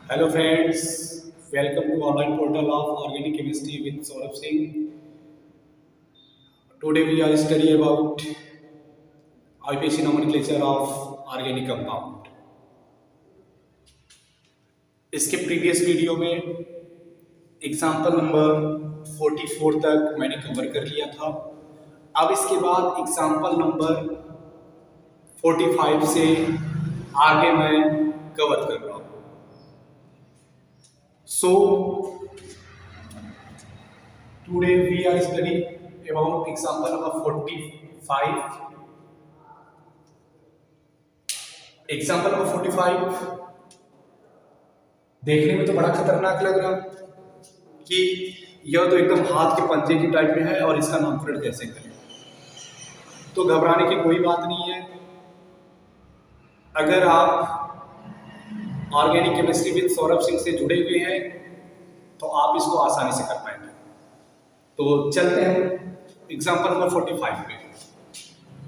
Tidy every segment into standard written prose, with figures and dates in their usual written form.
Hello friends, welcome to online portal of Organic Chemistry with Saurabh Singh. Today we are studying about IUPAC nomenclature of organic compound. इसके previous video में example number 44 तक मैंने cover कर लिया था। अब इसके बाद एग्जाम्पल नंबर 45 से आगे मैं कवर कर रहा हूँ। So today we are studying about example number 45. Example number 45 देखने में तो बड़ा खतरनाक लग रहा कि यह तो एकदम हाथ के पंजे की टाइप में है और इसका नामकरण कैसे करें। तो घबराने की कोई बात नहीं है। अगर आप organic chemistry with Saurabh Singh से जुड़े हुए हैं तो आप इसको आसानी से कर पाएंगे। तो चलते हैं एग्जांपल नंबर 45 पे।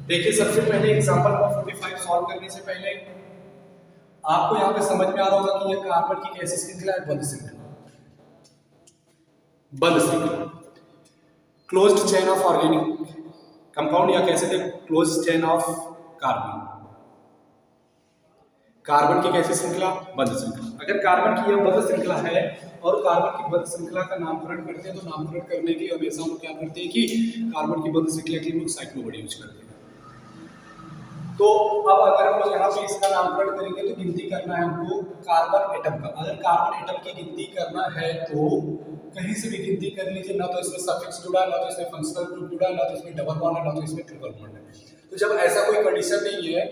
देखिए, सबसे पहले एग्जांपल नंबर 45 सॉल्व करने से पहले आपको यहाँ पे समझ में आ रहा होगा कि यह कार्बन की कैसी श्रृंखला है, बंद श्रृंखला। बंद श्रृंखला, closed chain of organic compound, या कैसे थे closed chain of carbon. Carbon की कैसी श्रृंखला, बंद श्रृंखला। अगर कार्बन की यह बंद श्रृंखला है और कार्बन की बंद श्रृंखला का नामकरण करते हैं तो नामकरण करने के लिए हमेशा हम क्या करते हैं कि कार्बन की बंद श्रृंखला के लिए साइक्लोवर्ड यूज करते हैं। तो अब अगर हम लोग यहाँ पे इसका नामकरण करेंगे तो गिनती करना है हमको कार्बन एटम का। अगर कार्बन एटम की गिनती करना है तो कहीं से भी गिनती कर लीजिए, ना तो इसमें सफिक्स जुड़ा है, ना तो इसमें फंक्शनल ग्रुप जुड़ा है, ना तो इसमें डबल बॉन्ड है, ना तो इसमें ट्रिपल बॉन्ड है। तो जब ऐसा कोई कंडीशन नहीं है,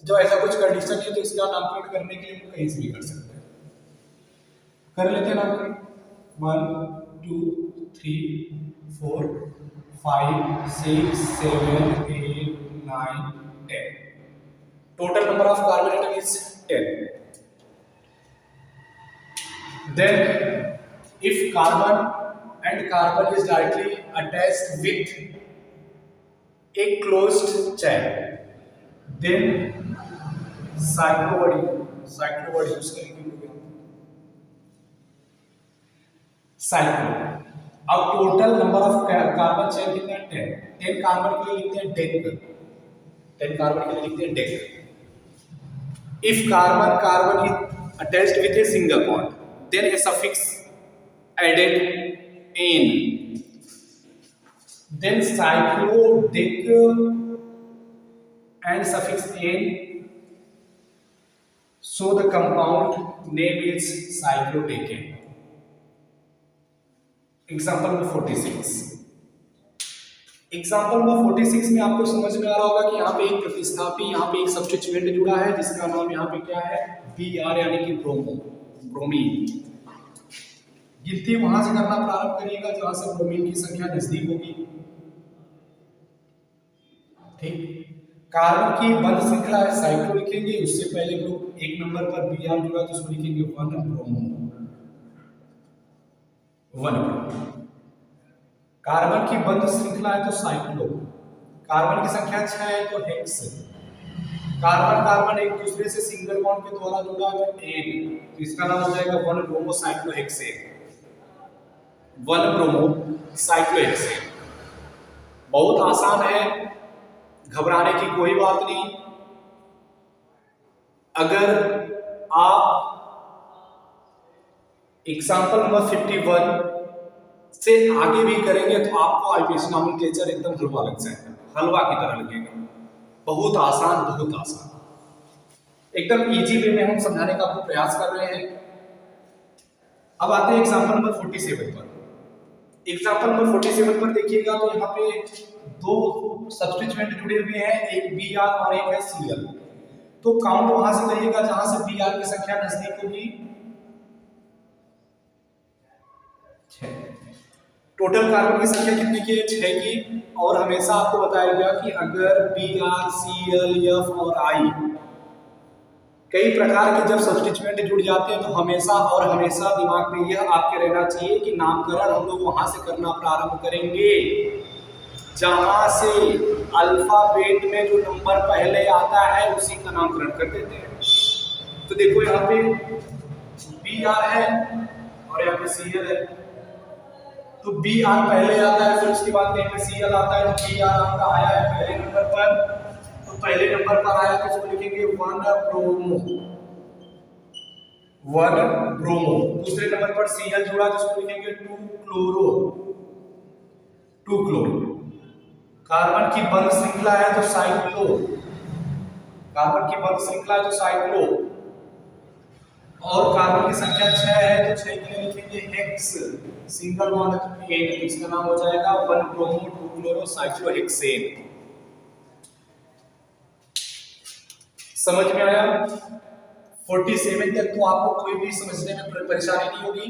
जब ऐसा कुछ कंडीशन नहीं है तो इसका नामकरण करने के लिए हम कहीं से भी कर सकते हैं। कर लेते हैं नामकरण। 1 2 3 4 5 6 7 8 9 10। Total number of carbon atom is 10. Then if carbon and carbon is directly attached with a closed chain, then cyclo word use करेंगे। साइक्लो। अब total number of carbon chain कितने हैं? 10। 10 कार्बन के लिए लिखते हैं डेक। 10 कार्बन के लिए लिखते हैं dec. If carbon is attached with a single bond, then a suffix added ane, then cyclodec and suffix ane, so the compound name is cyclodecane. Example number 46. Example number 46 में आपको समझ में आ रहा होगा कि यहाँ पे एक प्रतिस्थापी, यहाँ पे एक सब्स्टिट्यूएंट जुड़ा है जिसका नाम यहाँ पे क्या है, Br, यानी कि ब्रोमीन। गिनती वहां से करना प्रारंभ करिएगा जहां से ब्रोमीन की संख्या नजदीक होगी। ठीक। कार्बन की बंद श्रृंखला है, साइक्लो लिखेंगे। उससे पहले हम लोग एक नंबर पर Br जुड़ा तो उसको लिखेंगे 1 ब्रोमो। कार्बन की बंद श्रृंखला है तो साइक्लो। कार्बन की संख्या 6 है तो हेक्स। कार्बन एक दूसरे से सिंगल बॉन्ड के द्वारा जुड़ा है तो एन, तो इसका नाम हो जाएगा 1 ब्रोमो साइक्लोहेक्सेन। 1 bromo cyclohexane. बहुत आसान है, घबराने की कोई बात नहीं। अगर आप एग्जाम्पल नंबर 51 से आगे भी करेंगे तो आपको आईपीएस नोमेनक्लेचर एकदम हलवा लग जाएगा, हलवा की तरह लगेगा। बहुत आसान, बहुत आसान, एकदम इजी वे में हम समझाने का आपको प्रयास कर रहे हैं। अब आते हैं एग्जाम्पल नंबर 47 पर। एग्जाम्पल नंबर 47 पर देखिएगा तो यहाँ पे दो सब्स्टिट्यूएंट जुड़े हुए हैं, एक Br और एक है Cl। तो काउंट वहां से करिएगा जहां से Br की संख्या नजदीक होगी। 6। टोटल कार्बन की संख्या कितनी की है? 6 की। और हमेशा आपको बताया गया कि अगर Br, Cl, F और I कई प्रकार के जब सब्स्टिट्यूएंट जुड़ जाते हैं तो हमेशा और हमेशा दिमाग में यह आपके रहना चाहिए कि नामकरण हम लोग वहां से करना प्रारंभ करेंगे जहां से अल्फाबेट में जो नंबर पहले आता है उसी का नामकरण कर देते हैं। तो देखो यहाँ पे बी आर है और यहाँ पे सी एल है, तो बी आर पहले आता है, फिर उसके बाद कहीं पे सी एल आता है, तो बी आर आपका आया है पहले नंबर पर, तो पहले नंबर पर आया तो इसको लिखेंगे 1 ब्रोमो, 1 ब्रोमो। दूसरे नंबर पर सी एल जुड़ा तो इसको लिखेंगे 2 क्लोरो, 2 क्लोरो। कार्बन की बंध श्रृंखला है तो साइक्लो, कार्बन की बंध श्रृंखला है तो साइक्लो, और कार्बन की संख्या 6 है तो 6 के लिए लिखेंगे हेक्स, सिंगल बॉन्ड है तो इसका नाम हो जाएगा 1 ब्रोमो 2 क्लोरो साइक्लोहेक्सेन। समझ में आया? 47 तक तो आपको कोई भी समझने में परेशानी नहीं होगी।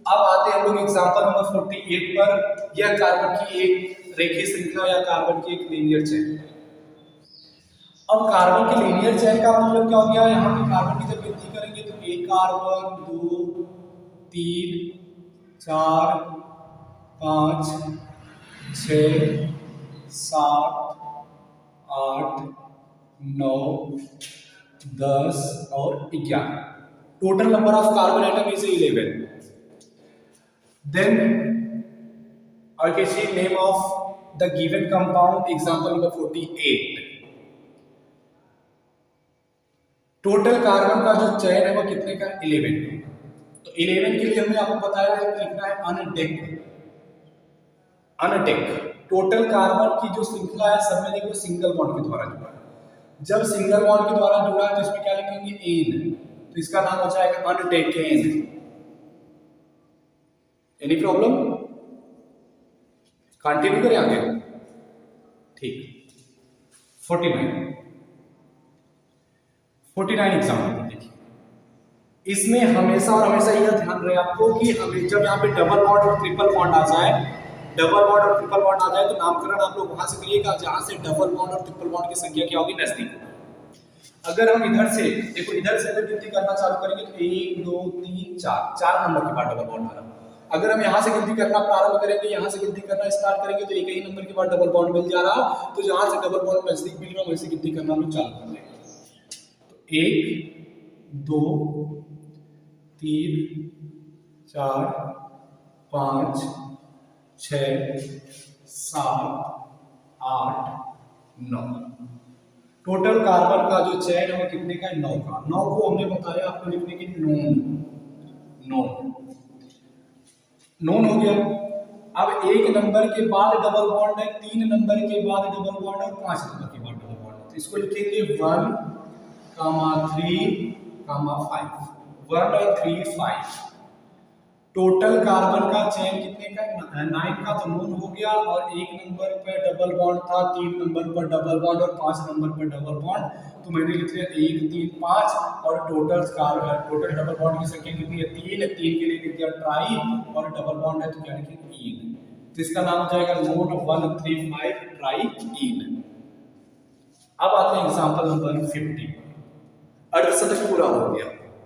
अब आते हैं हम लोग एग्जांपल नंबर 48 पर। यह कार्बन की एक रेखीय श्रृंखला या कार्बन की एक लीनियर चेन। अब कार्बन की लीनियर चेन का मतलब क्या हो गया? यहाँ पे कार्बन की जब गिनती करेंगे तो एक कार्बन 2 3 4 5 6 7 8 9 10 और 11, total number of carbon atom is 11। Then I can see name of the given compound, example number 48। Total carbon का जो चयन है वो कितने का? 11। तो 11 के लिए हमने आपको बताया है लिखना है अनडेक, अनडेक। टोटल कार्बन की जो श्रृंखला है सब में देखो सिंगल बॉन्ड के द्वारा जुड़ा है। जब सिंगल बॉन्ड के द्वारा जुड़ा है तो इसमें क्या लिखेंगे? एन, तो इसका नाम हो जाएगा अनडेकेन। Any problem? कंटिन्यू करें आगे? ठीक। 49 एग्जाम्पल देखिए, इसमें हमेशा और हमेशा यह ध्यान रहे आपको कि हमें जब यहाँ पे डबल बॉन्ड और ट्रिपल बॉन्ड आ जाए, डबल बॉन्ड और ट्रिपल बॉन्ड आ जाए तो नामकरण आप लोग वहां से करिएगा जहां से डबल बॉन्ड और ट्रिपल बॉन्ड की संख्या क्या होगी? नजदीक। अगर हम इधर से देखो, इधर से अगर गिनती करना चालू करेंगे तो 1 2 3 4, 4 नंबर के बाद डबल बॉन्ड आ रहा। अगर हम यहाँ से गिनती करना प्रारंभ करेंगे, यहाँ से गिनती करना स्टार्ट करेंगे तो एक ही नंबर के बाद डबल बॉन्ड मिल जा रहा, तो जहां से डबल बॉन्ड नजदीक मिल रहा वहीं से गिनती करना हम लोग चालू कर देंगे। तो 1 2 3 4 5 6 7 8 9, टोटल कार्बन का जो चयन है वो कितने का है? 9 का। 9 को हमने बताया आपको लिखने की नोन, नोन हो गया। अब एक नंबर के बाद डबल बॉन्ड है, 3 नंबर के बाद डबल बॉन्ड है और 5 नंबर के बाद डबल बॉन्ड है, तो इसको लिखेंगे 1 3 5, 1 और 3 5। टोटल कार्बन का चयन कितने का? 9 का, तो नोन हो गया। और एक नंबर पर डबल बॉन्ड था, 3 नंबर पर डबल बॉन्ड और 5 नंबर पर डबल बॉन्ड, तो मैंने लिख लिया 1 3 5। और टोटल डबल बॉन्ड की संख्या कितनी है? 3 के लिए लिख दिया ट्राई, और डबल बॉन्ड है तो क्या लिखेंगे? ईन, तो इसका नाम हो जाएगा नोन 1 3 5 ट्राई ईन। अब आते हैं एग्जांपल नंबर 50। अर्धशतक पूरा हो गया,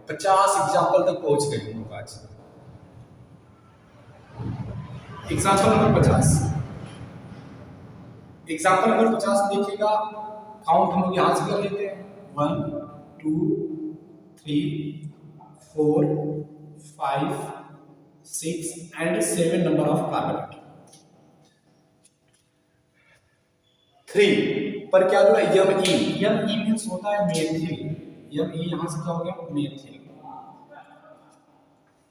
50 एग्जांपल तक पहुंच गए हम लोग आज। एग्जाम्पल नंबर 50, एग्जाम्पल नंबर 50 देखिएगा, काउंट हम लोग यहां से कर लेते हैं 1 2 3 4 5 6 एंड 7 नंबर ऑफ कार्बन। 3 पर क्या जुड़ा? यम ई मीन्स होता है मेथिल, यम ई यहां से क्या हो गया? मेथिल।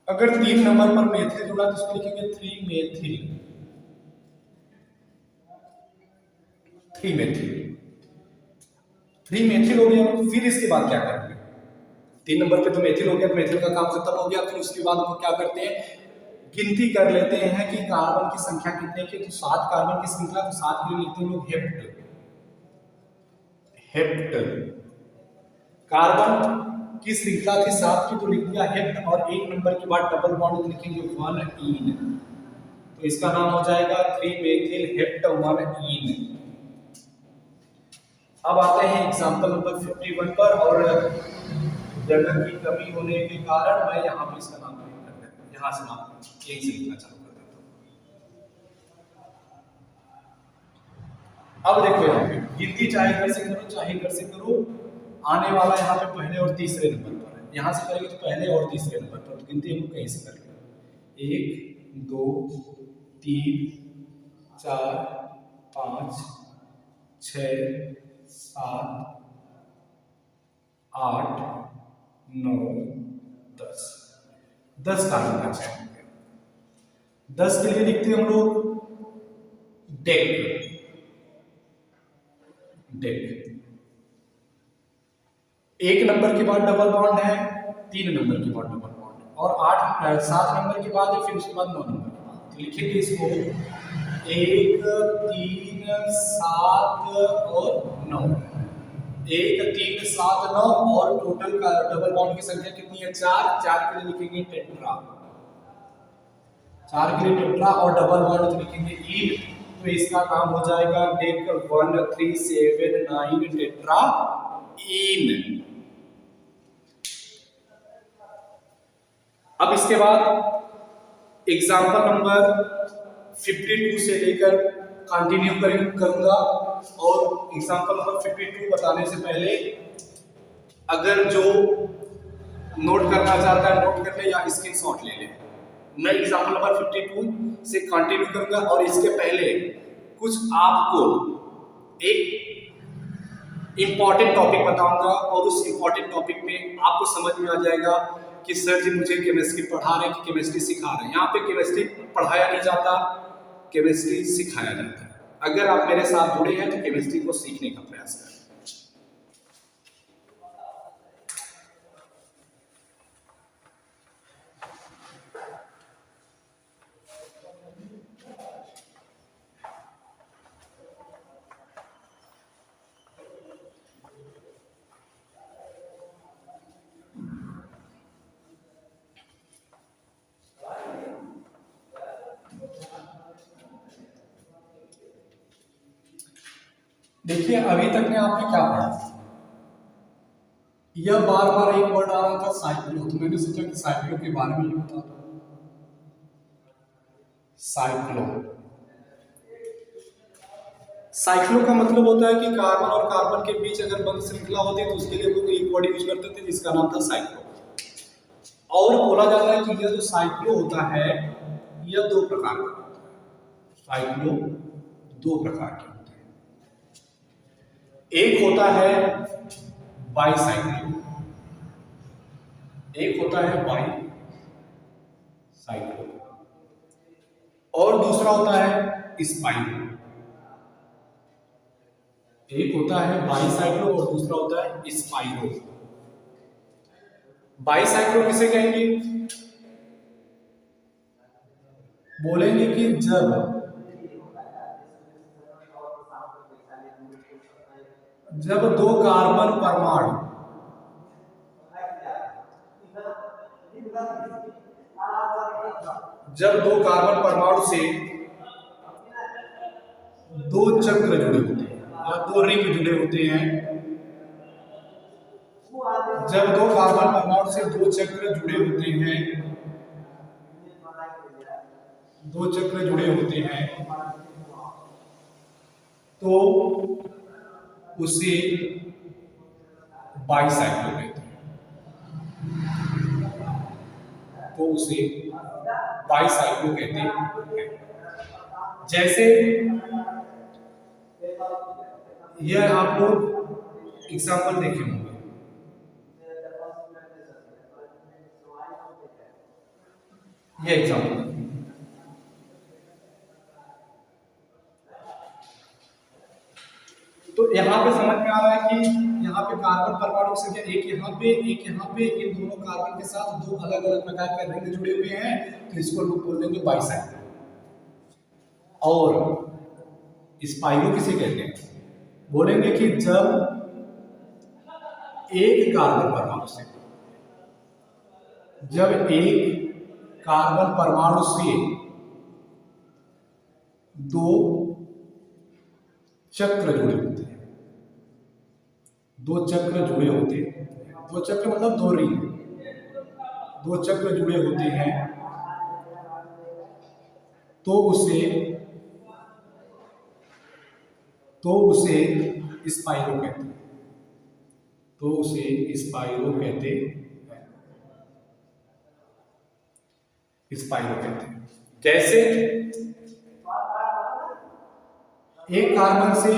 अगर 3 नंबर पर मेथिल जुड़ा तो इसको लिखेंगे 3 मेथिल, 3 मेथिल, 3 मेथिल हो गया। फिर इसके बाद क्या करेंगे? 3 नंबर पे तो मेथिल हो गया, मेथिल का काम खत्म हो गया। फिर उसके बाद हम क्या करते हैं? गिनती कर लेते हैं कि कार्बन की संख्या कितने की, तो 7 कार्बन की संख्या, तो 7 के लिए लिखते हैं लोग हेप्ट, हेप्ट। कार्बन की श्रृंखला थी 7 की, तो लिख दिया हेप्ट, और एक नंबर के बाद डबल बॉन्ड लिखेंगे 1 ईन, तो इसका नाम हो जाएगा 3 मेथिल हेप्ट 1 ईन। अब आते हैं एग्जांपल नंबर 51 पर, और जगह की कमी होने के कारण मैं यहाँ पे इसका नाम नहीं कर देता, यहाँ से नाम यहीं से लिखना चालू कर देता हूँ। अब देखो यहाँ पे गिनती चाहे इधर से करो चाहे इधर से करो, आने वाला यहाँ पे पहले और तीसरे नंबर पर है। यहाँ से करेंगे तो पहले और तीसरे नंबर पर, तो गिनती हम लोग कहीं से करेंगे। 1 2 3 4 5 6 7 8 9 10 10 कार्बन का चयन हो गया। 10 के लिए लिखते हैं हम लोग डेक। डेक 1 नंबर के बाद डबल बॉन्ड है, 3 नंबर के बाद डबल बॉन्ड है, और 7 नंबर के बाद है, फिर उसके बाद 9 नंबर के बाद। तो लिखेंगे इसको 1 3 7 और 9। 1 3 7 9 और टोटल का डबल बॉन्ड की संख्या कितनी है? 4। 4 के लिए लिखेंगे टेट्रा। 4 के लिए टेट्रा और डबल बॉन्ड तो लिखेंगे ईन। तो इसका नाम हो जाएगा डेक 1 3 7 9 टेट्रा इन। अब इसके बाद एग्जाम्पल नंबर 52 से लेकर कंटिन्यू करूंगा, और एग्जाम्पल नंबर 52 बताने से पहले अगर जो नोट करना चाहता है नोट कर ले या स्क्रीनशॉट ले ले। मैं एग्जाम्पल नंबर 52 से कंटिन्यू करूंगा, और इसके पहले कुछ आपको एक इंपॉर्टेंट टॉपिक बताऊंगा, और उस इंपॉर्टेंट टॉपिक में आपको समझ में आ जाएगा कि सर जी मुझे केमिस्ट्री पढ़ा रहे हैं कि केमिस्ट्री सिखा रहे हैं। यहाँ पे केमिस्ट्री पढ़ाया नहीं जाता, केमिस्ट्री सिखाया जाता है। अगर आप मेरे साथ जुड़े हैं तो केमिस्ट्री को सीखने का प्रयास करें। देखिए अभी तक ने आपने क्या पढ़ा? यह बार बार एक वर्ड आ रहा था साइक्लो, तो मैंने सोचा कि साइक्लो के बारे में ही बता दो। साइक्लो, साइक्लो का मतलब होता है कि कार्बन और कार्बन के बीच अगर बंध श्रृंखला होती है तो उसके लिए लोग एक वर्ड यूज करते थे जिसका नाम था साइक्लो। और बोला जाता है कि यह जो साइक्लो होता है यह 2 प्रकार का होता है। साइक्लो 2 प्रकार के होते हैं। एक होता है बाईसाइक्लो, एक होता है बाईसाइक्लो, और दूसरा होता है स्पाइरो। एक होता है बाईसाइक्लो और दूसरा होता है स्पाइरो। बाईसाइक्लो किसे कहेंगे? बोलेंगे कि जब 2 कार्बन परमाणु से 2 चक्र जुड़े होते हैं या 2 रिंग जुड़े होते हैं, जब 2 कार्बन परमाणु से 2 चक्र जुड़े होते हैं, 2 चक्र जुड़े होते हैं, तो उसे बाईसाइक्लो कहते हैं। तो उसे बाईसाइक्लो कहते हैं। जैसे यह आप लोग एग्जाम्पल देखे होंगे, यह एग्जाम्पल तो यहाँ पे समझ में आ रहा है कि यहाँ पे कार्बन परमाणु की संख्या एक यहाँ पे इन दोनों कार्बन के साथ 2 अलग अलग प्रकार के रिंग जुड़े हुए हैं, तो इसको लोग बोल देंगे बाईसाइक्लो। और स्पाइरो किसे कहते हैं? बोलेंगे कि जब एक कार्बन परमाणु से 2 चक्र जुड़े होते हैं, 2 चक्र जुड़े होते हैं, 2 चक्र मतलब 2 रिंग, 2 चक्र जुड़े होते हैं, तो उसे स्पाइरो कहते हैं। तो उसे स्पाइरो कहते हैं। स्पाइरो कहते हैं। कैसे? एक कार्बन से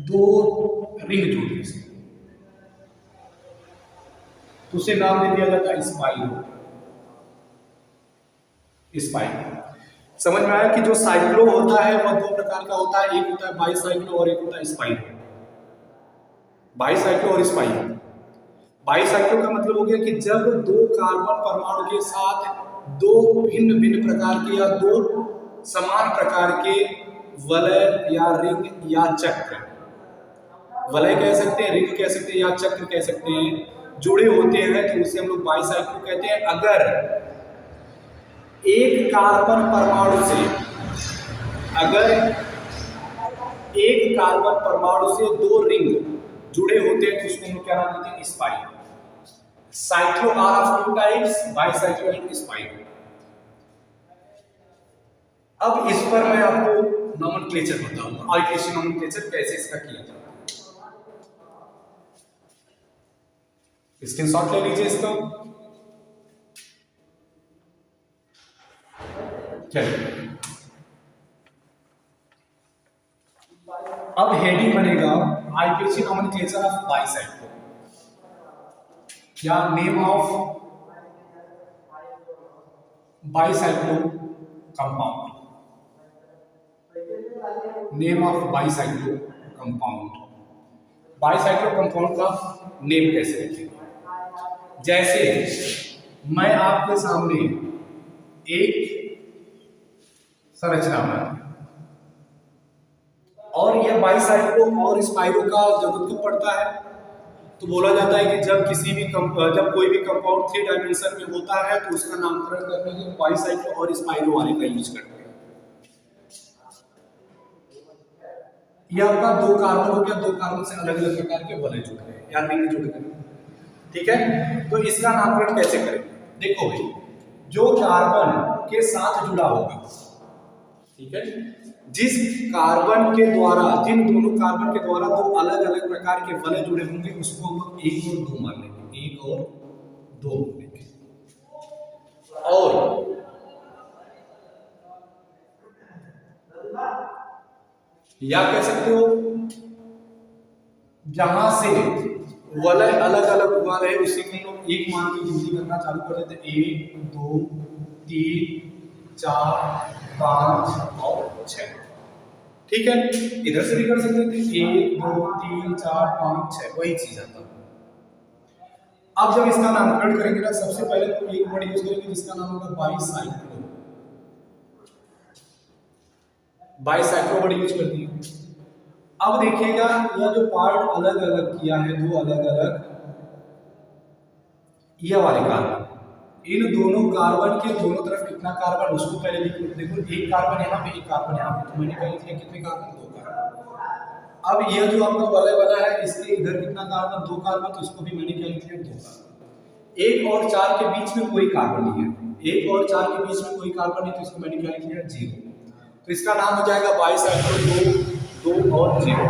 दो रिंग जुड़ने से तो उसे नाम दे दिया जाता है स्पाइरो। स्पाइरो समझ में आया कि जो साइक्लो होता है वह दो प्रकार का होता है, एक होता है बाईसाइक्लो और एक होता है स्पाइरो। बाईसाइक्लो और स्पाइरो। बाईसाइक्लो का मतलब हो गया कि जब दो कार्बन परमाणु के साथ दो भिन्न भिन्न प्रकार के या दो समान प्रकार के वलय या रिंग या चक्र, वलय कह सकते हैं, रिंग कह सकते हैं या चक्र कह सकते हैं, जुड़े होते हैं तो उसे हम लोग बाईसाइक्लो कहते हैं। अगर एक कार्बन परमाणु से दो रिंग जुड़े होते हैं तो उसको हम क्या नाम देते हैं? Spiro. Cyclo are of two types, bicyclo and spiro. अब इस पर मैं आपको नोमेनक्लेचर बताऊंगा, आईटीसी नोमेनक्लेचर कैसे इसका किया जाता है। स्क्रीनशॉट ले लीजिए इसका। चलिए अब हेडिंग बनेगा आईपीसी नोमेनक्लेचर ऑफ बाईसाइक्लो या name of bicyclo compound. Name of bicyclo compound. Bicyclo compound का नेम कैसे रखेंगे? जैसे मैं आपके सामने एक संरचना बनाई और यह बाईसाइक्लो और स्पाइरो का जरूरत क्यों पड़ता है? तो बोला जाता है कि जब कोई भी कंपाउंड 3 डायमेंशन में होता है तो उसका नामकरण करने के लिए बाईसाइक्लो और स्पाइरो वाले का यूज करते हैं। यह आपका दो कार्बन हो गया, दो कार्बन से अलग अलग प्रकार के वलय जुड़ गए या रिंग जुड़ गए, ठीक है। तो इसका नामकरण कैसे करेंगे? देखो भाई, जो कार्बन के साथ जुड़ा होगा, ठीक है, जिन दोनों कार्बन के द्वारा दो अलग अलग प्रकार के वलय जुड़े होंगे उसको हम लोग 1 और 2 मान लेंगे, 1 और 2 मान लेंगे। और या कह सकते हो जहां से वलय अलग अलग हुआ रहे उसी को हम लोग 1 मान के गिनती करना चालू कर देते हैं। 1 2 3 4 5 और 6, ठीक है। इधर से भी कर सकते थे 1 2 3 4 5 6, वही चीज आता है। अब जब इसका नामकरण करेंगे ना, सबसे पहले तो एक वर्ड यूज करेंगे जिसका नाम होगा बाईसाइक्लो। बाईसाइक्लो वर्ड यूज कर दिए। अब देखिएगा यह जो पार्ट अलग अलग किया है, दो अलग अलग यह वाले कार्बन, इन दोनों कार्बन के दोनों तरफ कितना कार्बन उसको पहले लिख लो। देखो एक कार्बन यहाँ पे, एक कार्बन यहाँ पे, तो मैंने क्या लिख लिया? कितने कार्बन? 2 कार्बन। अब यह जो आपका वलय बना है इसके इधर कितना कार्बन? 2 कार्बन, तो इसको भी मैंने क्या लिख लिया? 2 कार्बन। 1 और 4 के बीच में कोई कार्बन नहीं है, 1 और 4 के बीच में कोई कार्बन नहीं, तो इसको मैंने क्या लिख लिया? 0। तो इसका नाम हो जाएगा बाईसाइक्लो 2 और 0।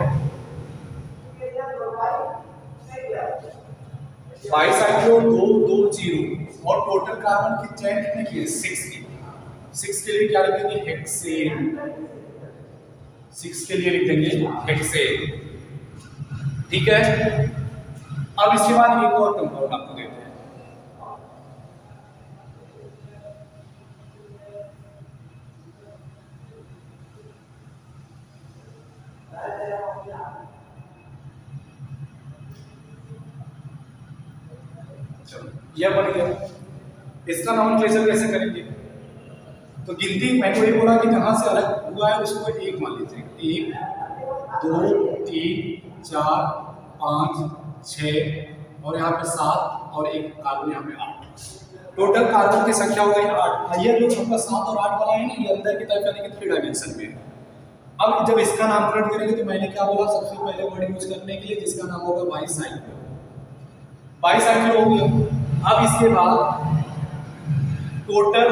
बाईसाइक्लो 2 2 0 और टोटल कार्बन की चेन कितने की है? 6 की। 6 के लिए क्या लिख देंगे? हेक्सेन। 6 के लिए लिख देंगे हेक्सेन, ठीक है। अब इसके बाद एक और कंपाउंड आपको देते हैं। यह बन गया। इसका नोमेनक्लेचर कैसे करेंगे? तो गिनती मैंने वही बोला कि जहां से अलग हुआ है उसको 1 मान लीजिए। 1 2 3 4 5 6 और यहाँ पे 7 और एक कार्बन यहाँ पे 8। टोटल कार्बन की संख्या हो गई 8। ये जो आपका 7 और 8 वाला है ना, ये अंदर की तरफ यानी कि 3 डायमेंशन में। अब जब इसका नामकरण करेंगे तो मैंने क्या बोला? सबसे पहले वर्ड यूज करने के लिए जिसका नाम होगा बाईसाइक्लो। बाईसाइक्लो हो गया। अब इसके बाद टोटल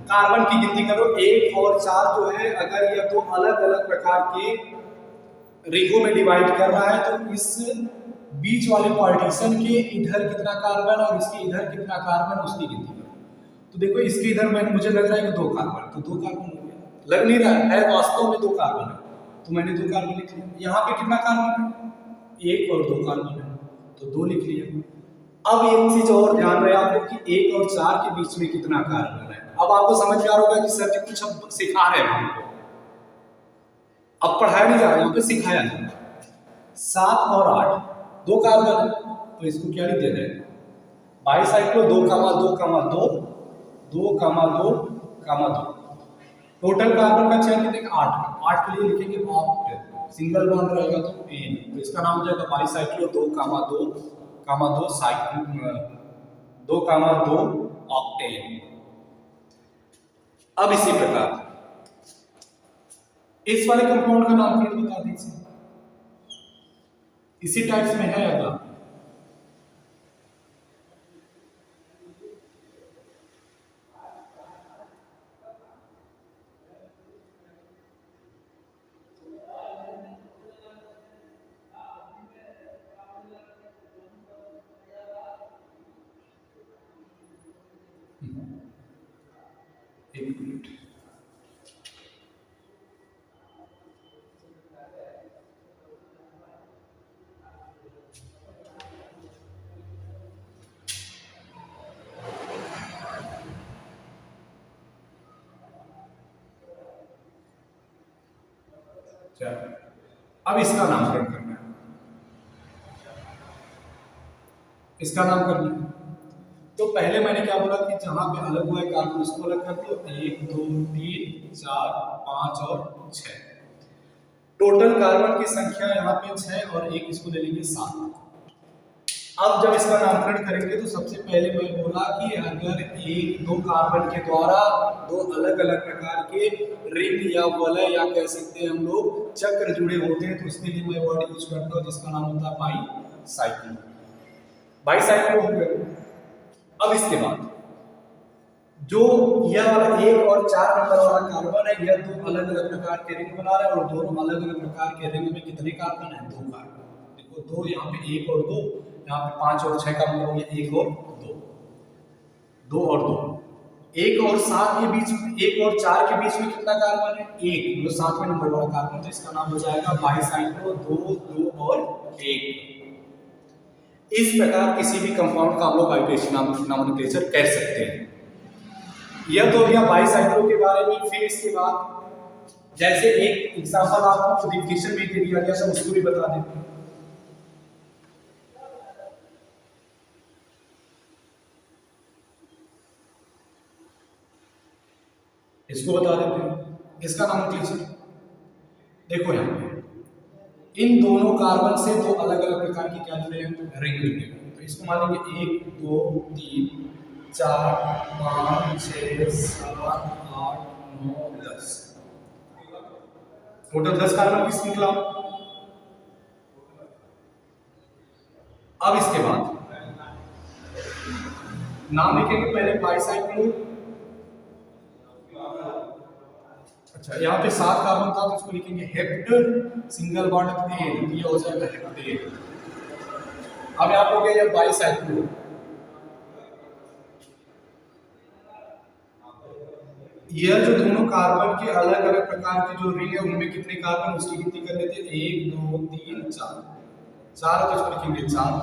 कार्बन की गिनती करो। 1 और 4 जो है, अगर यह दो अलग अलग प्रकार के रिंगों में डिवाइड कर रहा है तो इस बीच वाले पार्टीशन के इधर कितना कार्बन और इसके इधर कितना कार्बन उसकी गिनती करो। तो देखो इसके इधर मैंने मुझे लग रहा है कि 2 कार्बन, तो 2 कार्बन हो गया, लग नहीं रहा है वास्तव में 2 कार्बन है, तो मैंने 2 कार्बन लिख लिया। यहाँ पे कितना कार्बन है, 1 और 2 कार्बन है, तो 2 लिख लिया। अब एक चीज और ध्यान रहे आपको कि 1 और 4 के बीच में कितना कार्बन है। अब आपको समझ में आ रहा होगा कि सर जी कुछ अब सिखा रहे हैं हमको, अब पढ़ाया नहीं जा रहा है, यहाँ पे सिखाया जा रहा है। 7 और 8 2 कार्बन है, तो इसको क्या लिख देना है, बाईसाइक्लो 2,2,2 2,2,2 टोटल कार्बन का चयन कितने का 8 के लिए लिखेंगे ऑक्टेन, सिंगल बॉन्ड रहेगा तो एन, तो इसका नाम हो जाएगा बाईसाइक्लो 2,2,2 साइक्लो 2,2 ऑक्टेन। अब इसी प्रकार इस वाले कंपाउंड का नामकरण बता दीजिए, इसी टाइप्स में है अगला। एक मिनट, अब इसका नामकरण करना है, इसका नाम करना है। तो पहले मैंने क्या बोला कि जहां पे अलग हुआ है कार्बन उसको अलग कर दो, 1 2 3 4 5 और 6, टोटल कार्बन की संख्या यहाँ पे 6 और 1 इसको ले लेंगे 7। अब जब इसका नामकरण करेंगे तो सबसे पहले मैं बोला कि अगर 1-2 कार्बन के द्वारा 2 अलग अलग प्रकार के रिंग या वलय या कह सकते हैं हम लोग चक्र जुड़े होते हैं, तो उसके लिए मैं वर्ड यूज करता हूँ जिसका नाम होता है बाईसाइक्लो। बाईसाइक्लो हो गया। अब इसके बाद जो यह वाला 1 और 4 नंबर वाला कार्बन है, यह 2 अलग अलग प्रकार के रिंग बना रहा है, और दोनों अलग अलग प्रकार के रिंग में कितने कार्बन है, 2 कार्बन। देखो 2 यहाँ पे 1 और 2, यहाँ पे 5 और 6 का मतलब हो गया 1 और 2, 2 और 2। 1 और 7 के बीच में, 1 और 4 के बीच में कितना कार्बन है, 1, जो 7वें नंबर वाला कार्बन, तो इसका नाम हो जाएगा बाईसाइक्लो 2 2 और 1। इस प्रकार किसी भी कंपाउंड का हम लोग आइट्रेशन नोमेनक्लेचर कर सकते हैं। यह तो गया बाईसाइक्लो के बारे में। फिर इसके बाद जैसे एक एग्जांपल आपको डिफिनेशन में दे दिया गया था, उसको भी बता देते हैं। इसको बता देते हैं, इसका नोमेनक्लेचर देखो यहाँ पे इन दोनों कार्बन से 2 अलग अलग प्रकार की क्या जुड़े हैं, रिंग जुड़े हैं। तो इसको मान लेंगे 1 2 3 4 5 6 7 8 9 10, टोटल 10 कार्बन की श्रृंखला। अब इसके बाद नाम लिखेंगे पहले बाईसाइक्लो। अच्छा, यहाँ पे 7 कार्बन था तो इसको लिखेंगे हेप्ट, सिंगल बॉन्ड एन, ये हो जाएगा हेप्टेन। अब यहाँ पे हो गया ये बाईसाइक्लो। यह जो दोनों कार्बन के अलग अलग प्रकार के जो रिंग है उनमें कितने कार्बन, उसकी गिनती कर लेते हैं, 1 2 3 4, 4 तो इसको लिखेंगे 4।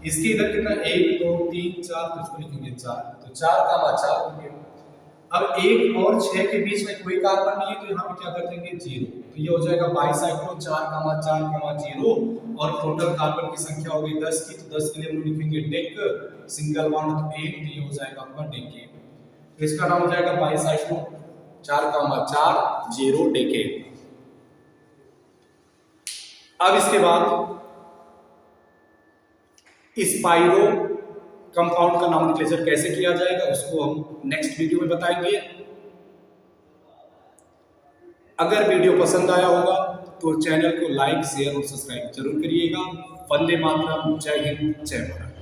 इसके इधर कितना, 1 2 3 4, तो इसको लिखेंगे 4, तो 4 का 4 हो गया। अब 1 और 6 के बीच में कोई कार्बन नहीं है, तो यहाँ पे क्या कर देंगे 0, तो ये हो जाएगा बाईसाइक्लो 4, 4, 0, और टोटल कार्बन की संख्या होगी 10 की, तो 10 के लिए हम लिखेंगे डेक, सिंगल बॉन्ड तो 1, तो ये हो जाएगा आपका डेकेन। तो इसका नाम हो जाएगा बाईसाइक्लो 4, 0 डेकेन। अब इसके बाद स्पाइरो कंपाउंड का नोमेनक्लेचर कैसे किया जाएगा उसको हम नेक्स्ट वीडियो में बताएंगे। अगर वीडियो पसंद आया होगा तो चैनल को लाइक शेयर और सब्सक्राइब जरूर करिएगा। वंदे मातरम, जय हिंद, जय भारत।